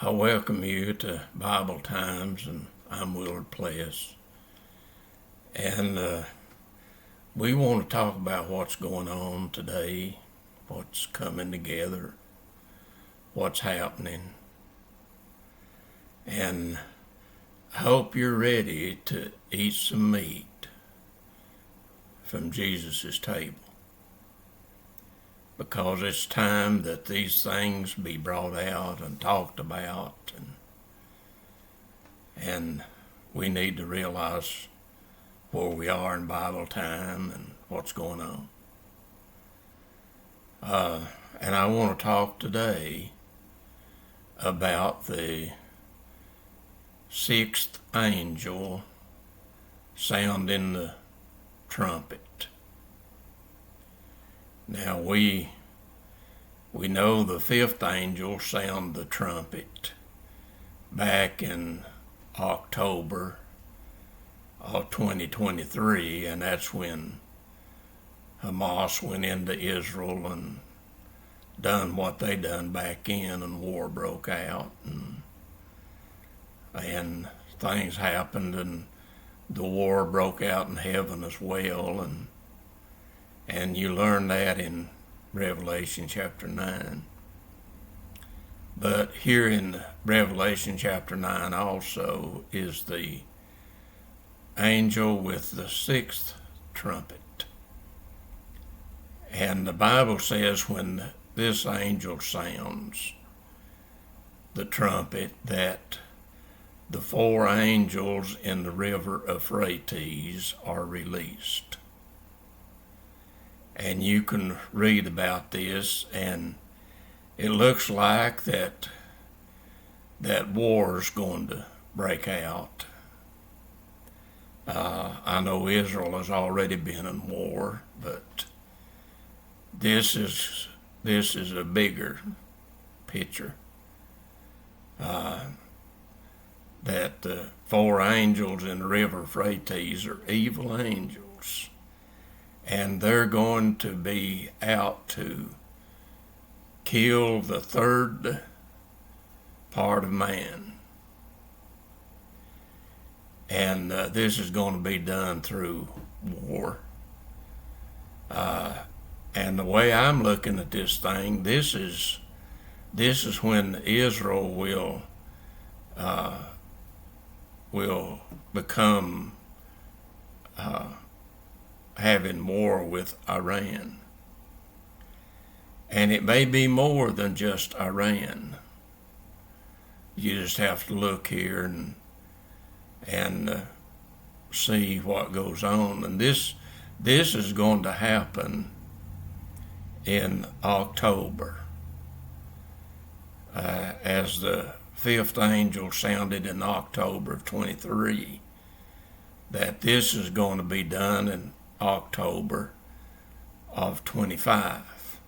I welcome you to Bible Times, and I'm Willard Pless. And we want to talk about what's going on today, what's coming together, what's happening. And I hope you're ready to eat some meat from Jesus' table, because it's time that these things be brought out and talked about, and we need to realize where we are in Bible time and what's going on. And I want to talk today about the sixth angel sounding the trumpet. Now we know the fifth angel sounded the trumpet back in October of 2023, and that's when Hamas went into Israel and done what they done back in, and war broke out, and things happened, and the war broke out in heaven as well, and you learn that in Revelation chapter 9. But here in Revelation chapter 9 also is the angel with the sixth trumpet. And the Bible says when this angel sounds the trumpet, that the four angels in the river Euphrates are released. And you can read about this, and it looks like that war's going to break out. I know Israel has already been in war, but this is a bigger picture. That the four angels in the river Euphrates are evil angels, and they're going to be out to kill the third part of man. And this is going to be done through war. And the way I'm looking at this thing, this is when Israel will become having war with Iran. And it may be more than just Iran. You just have to look here and see what goes on. And this is going to happen in October, as the fifth angel sounded in October of 23, that this is going to be done in October of 25.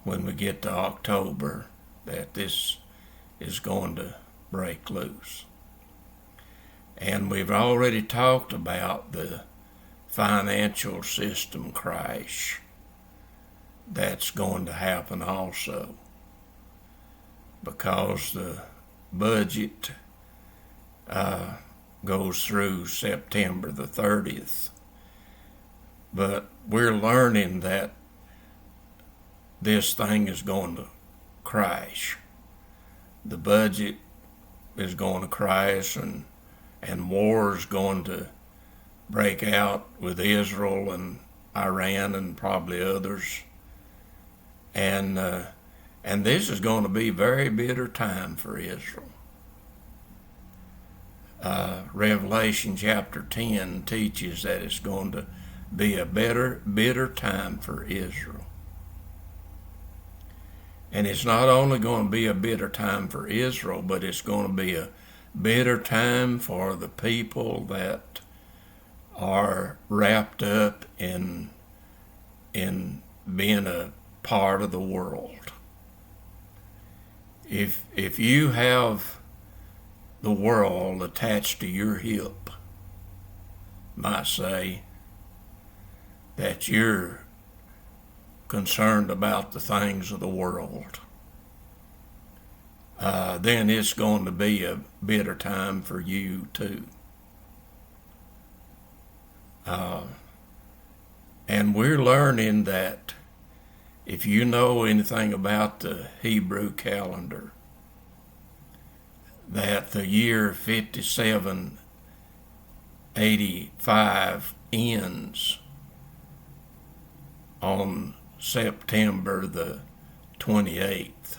When we get to October, that this is going to break loose. And we've already talked about the financial system crash that's going to happen also, because the budget goes through September the 30th. But we're learning that this thing is going to crash. The budget is going to crash, and war is going to break out with Israel and Iran and probably others. And this is going to be a very bitter time for Israel. Revelation chapter 10 teaches that it's going to be a bitter time for Israel. And it's not only going to be a bitter time for Israel, but it's going to be a bitter time for the people that are wrapped up in being a part of the world. If you have the world attached to your hip, might say that you're concerned about the things of the world. then it's going to be a bitter time for you too. And we're learning that if you know anything about the Hebrew calendar, that the year 5785 ends on September the 28th.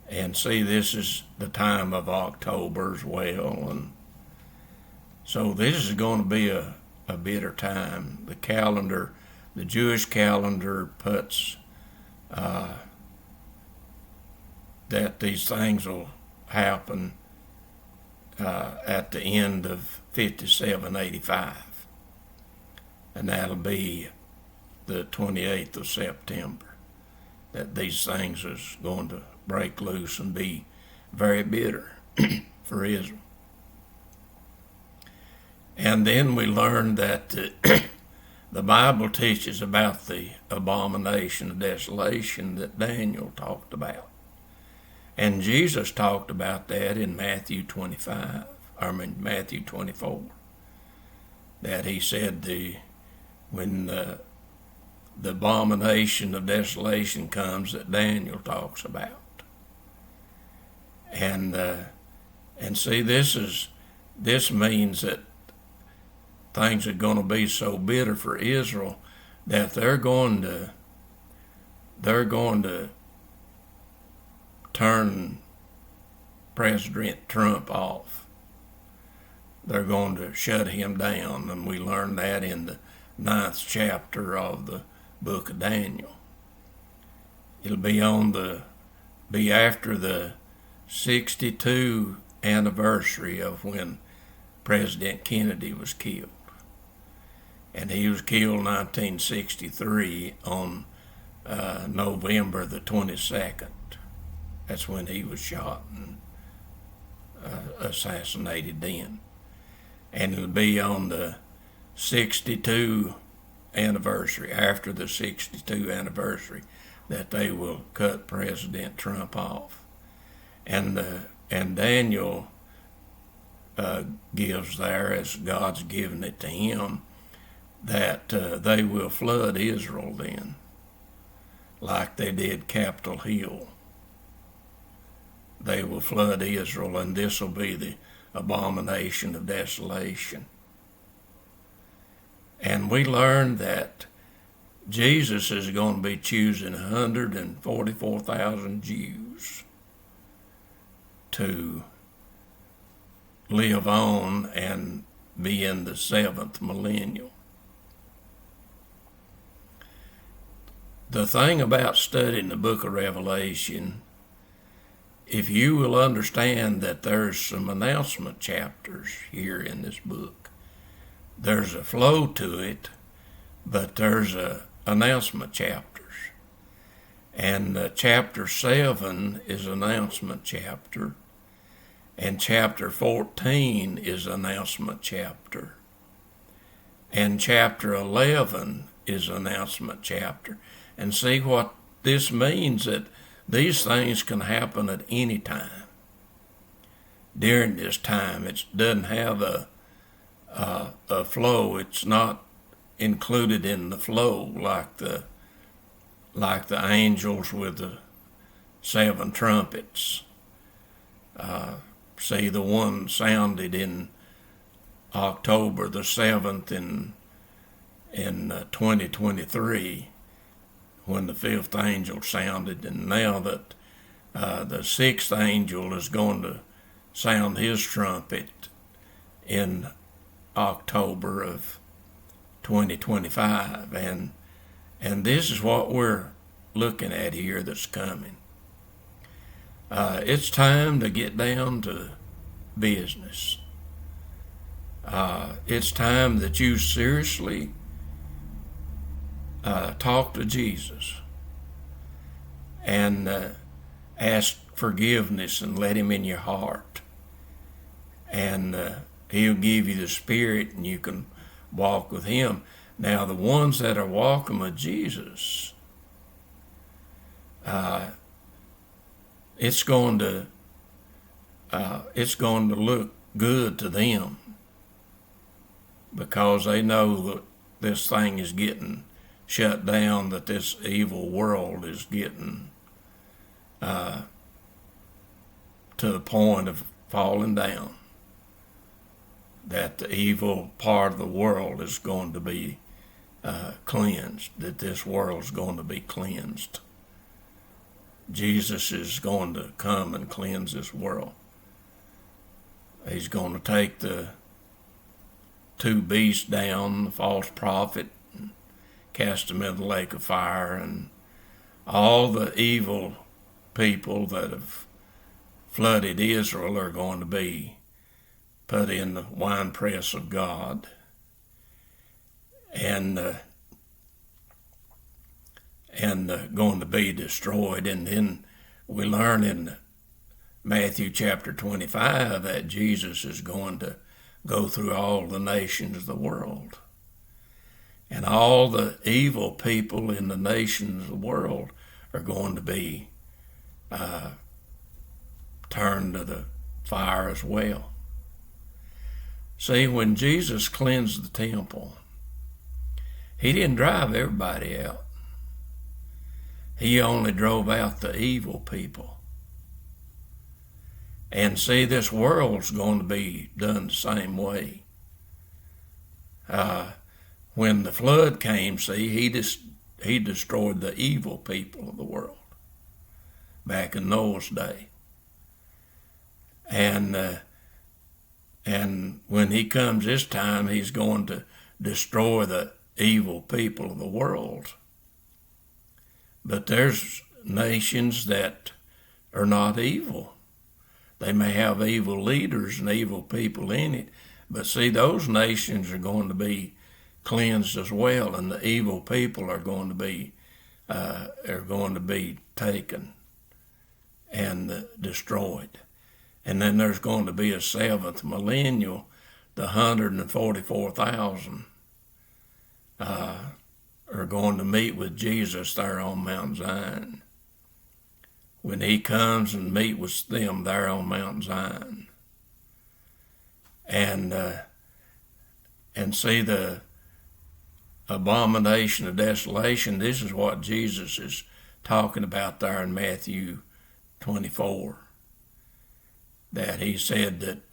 And see, this is the time of October as well. And so this is going to be a bitter time. The calendar, the Jewish calendar puts that these things will happen at the end of 5785. And that'll be the 28th of September, that these things is going to break loose and be very bitter for Israel. And then we learned that the Bible teaches about the abomination of desolation that Daniel talked about. And Jesus talked about that in Matthew 24, that he said when the abomination of desolation comes that Daniel talks about. And see, this means that things are going to be so bitter for Israel that they're going to turn President Trump off. They're going to shut him down, and we learned that in the 9th chapter of the book of Daniel. It'll be after the 62 anniversary of when President Kennedy was killed. And he was killed in 1963 on November the 22nd. That's when he was shot and assassinated then. And it'll be on the 62 anniversary, after the 62 anniversary, that they will cut President Trump off. And Daniel gives there, as God's given it to him, that they will flood Israel then, like they did Capitol Hill. They will flood Israel, and this will be the abomination of desolation. And we learned that Jesus is going to be choosing 144,000 Jews to live on and be in the 7th millennium. The thing about studying the book of Revelation, if you will understand that there's some announcement chapters here in this book, there's a flow to it, but there's announcement chapters. And chapter 7 is announcement chapter, and chapter 14 is announcement chapter, and chapter 11 is announcement chapter. And see what this means, that these things can happen at any time. During this time, it doesn't have a flow. It's not included in the flow like the angels with the 7 trumpets. See, the one sounded in October the 7th in 2023. When the 5th angel sounded, and now that the 6th angel is going to sound his trumpet in October of 2025, and this is what we're looking at here that's coming. It's time to get down to business. It's time that you seriously talk to Jesus and ask forgiveness and let him in your heart. And he'll give you the Spirit and you can walk with him. Now, the ones that are walking with Jesus, it's going to look good to them, because they know that this thing is getting shut down, that this evil world is getting to the point of falling down, that the evil part of the world is going to be cleansed, that this world is going to be cleansed. Jesus is going to come and cleanse this world. He's going to take the two beasts down, the false prophet, and cast them in the lake of fire, and all the evil people that have flooded Israel are going to be put in the winepress of God, and going to be destroyed. And then we learn in Matthew chapter 25 that Jesus is going to go through all the nations of the world. And all the evil people in the nations of the world are going to be turned to the fire as well. See, when Jesus cleansed the temple, he didn't drive everybody out. He only drove out the evil people. And see, this world's going to be done the same way. When the flood came, see, he destroyed the evil people of the world back in Noah's day. And when he comes this time, he's going to destroy the evil people of the world. But there's nations that are not evil. They may have evil leaders and evil people in it, but see, those nations are going to be cleansed as well, and the evil people are going to be taken and destroyed. And then there's going to be a seventh millennial, the 144,000 are going to meet with Jesus there on Mount Zion, when he comes and meet with them there on Mount Zion. And see the abomination of desolation. This is what Jesus is talking about there in Matthew 24. That he said that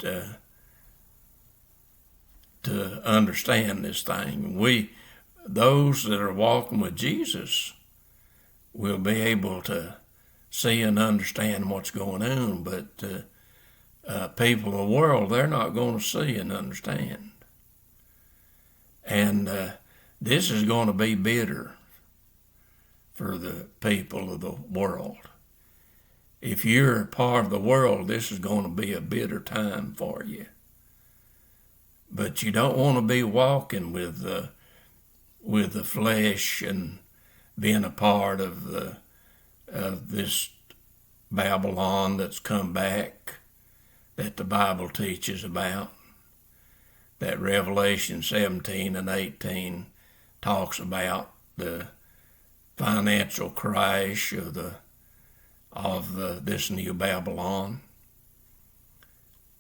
to understand this thing, those that are walking with Jesus, will be able to see and understand what's going on, but people in the world, they're not going to see and understand. And this is going to be bitter for the people of the world. If you're a part of the world, this is going to be a bitter time for you. But you don't want to be walking with the flesh and being a part of this Babylon that's come back, that the Bible teaches about, that Revelation 17 and 18 talks about the financial crash of this new Babylon.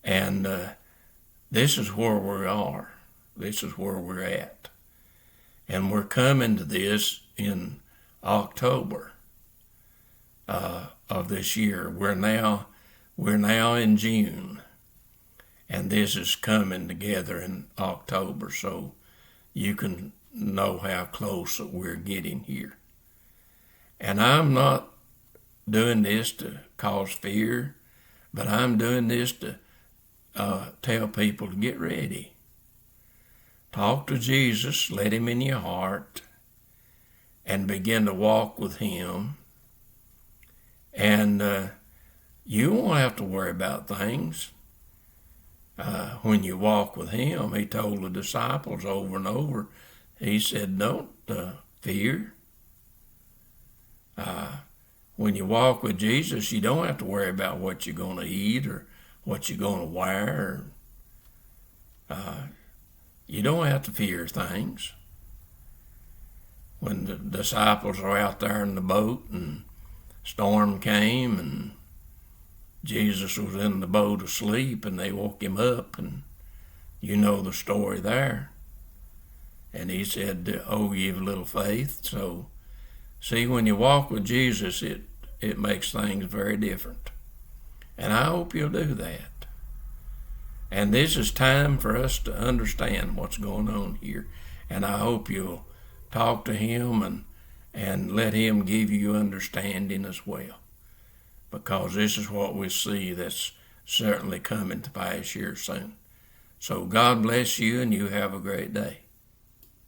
And this is where we are. This is where we're at. And we're coming to this in October of this year. We're now in June, and this is coming together in October, so you can know how close that we're getting here. And I'm not doing this to cause fear, but I'm doing this to tell people to get ready. Talk to Jesus, let him in your heart, and begin to walk with him. And you won't have to worry about things. When you walk with him, he told the disciples over and over, he said, don't fear. When you walk with Jesus, you don't have to worry about what you're going to eat or what you're going to wear. You don't have to fear things. When the disciples are out there in the boat and storm came and Jesus was in the boat asleep and they woke him up, and you know the story there. And he said, "Oh, ye of little faith." So, see, when you walk with Jesus, it makes things very different. And I hope you'll do that. And this is time for us to understand what's going on here. And I hope you'll talk to him and let him give you understanding as well. Because this is what we see that's certainly coming to pass here soon. So God bless you, and you have a great day.